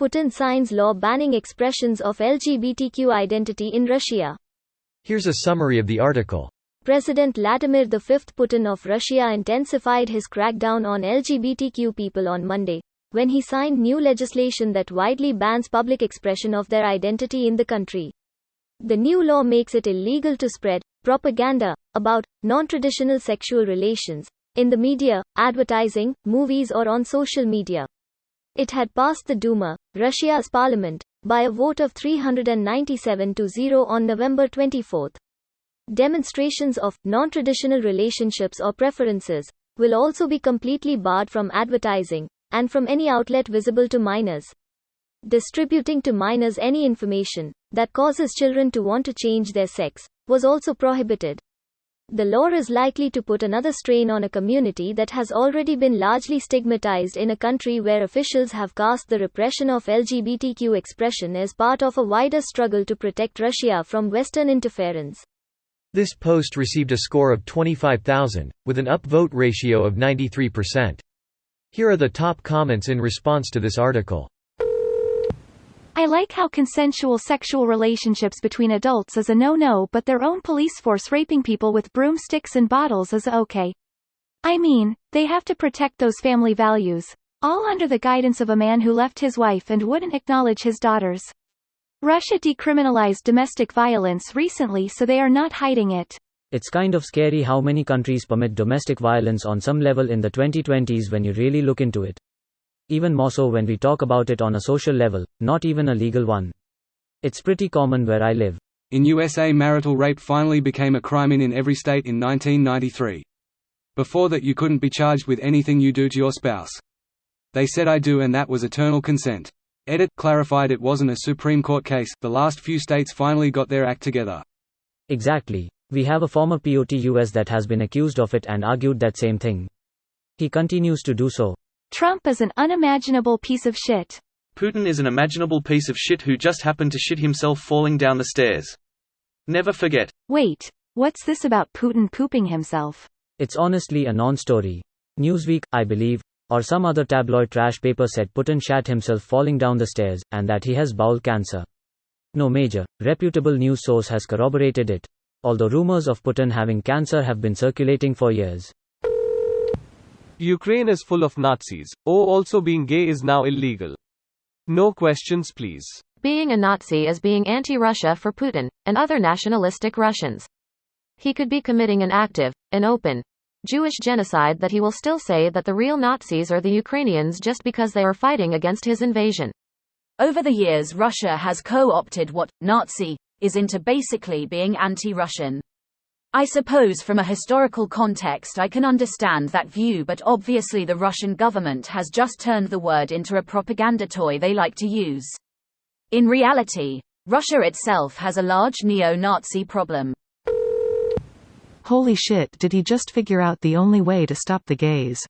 Putin signs law banning expressions of LGBTQ identity in Russia. Here's a summary of the article. President Vladimir V Putin of Russia intensified his crackdown on LGBTQ people on Monday, when he signed new legislation that widely bans public expression of their identity in the country. The new law makes it illegal to spread propaganda about non-traditional sexual relations in the media, advertising, movies, or on social media. It had passed the Duma, Russia's parliament, by a vote of 397 to 0 on November 24. Demonstrations of non-traditional relationships or preferences will also be completely barred from advertising and from any outlet visible to minors. Distributing to minors any information that causes children to want to change their sex was also prohibited. The law is likely to put another strain on a community that has already been largely stigmatized in a country where officials have cast the repression of LGBTQ expression as part of a wider struggle to protect Russia from Western interference. This post received a score of 25,000, with an upvote ratio of 93%. Here are the top comments in response to this article. I like how consensual sexual relationships between adults is a no-no, but their own police force raping people with broomsticks and bottles is okay. I mean, they have to protect those family values, all under the guidance of a man who left his wife and wouldn't acknowledge his daughters. Russia decriminalized domestic violence recently, so they are not hiding it. It's kind of scary how many countries permit domestic violence on some level in the 2020s when you really look into it. Even more so when we talk about it on a social level, not even a legal one. It's pretty common where I live. In USA, marital rape finally became a crime in every state in 1993. Before that, you couldn't be charged with anything you do to your spouse. They said I do, and that was eternal consent. Edit clarified it wasn't a Supreme Court case. The last few states finally got their act together. Exactly. We have a former POTUS that has been accused of it and argued that same thing. He continues to do so. Trump is an unimaginable piece of shit. Putin is an imaginable piece of shit who just happened to shit himself falling down the stairs. Never forget. Wait, what's this about Putin pooping himself? It's honestly a non-story. Newsweek, I believe, or some other tabloid trash paper said Putin shat himself falling down the stairs, and that he has bowel cancer. No major, reputable news source has corroborated it, although rumors of Putin having cancer have been circulating for years. Ukraine is full of Nazis. Also being gay is now illegal. No questions, please. Being a Nazi is being anti-Russia for Putin and other nationalistic Russians. He could be committing an active, an open, Jewish genocide that he will still say that the real Nazis are the Ukrainians just because they are fighting against his invasion. Over the years, Russia has co-opted what Nazi is into basically being anti-Russian. I suppose from a historical context I can understand that view, but obviously the Russian government has just turned the word into a propaganda toy they like to use. In reality, Russia itself has a large neo-Nazi problem. Holy shit, did he just figure out the only way to stop the gays?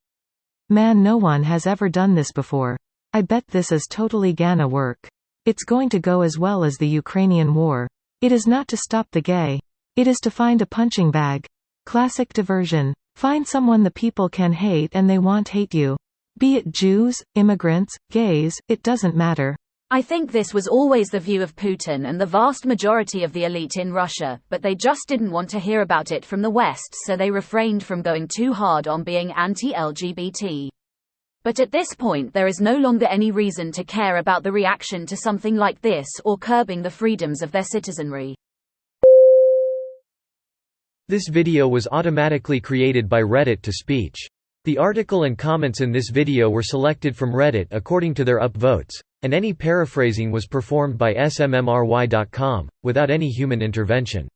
Man, no one has ever done this before. I bet this is totally gonna work. It's going to go as well as the Ukrainian war. It is not to stop the gay. It is to find a punching bag. Classic diversion. Find someone the people can hate and they won't hate you. Be it Jews, immigrants, gays, it doesn't matter. I think this was always the view of Putin and the vast majority of the elite in Russia, but they just didn't want to hear about it from the West, so they refrained from going too hard on being anti-LGBT. But at this point there is no longer any reason to care about the reaction to something like this or curbing the freedoms of their citizenry. This video was automatically created by Reddit to speech. The article and comments in this video were selected from Reddit according to their upvotes, and any paraphrasing was performed by smmry.com, without any human intervention.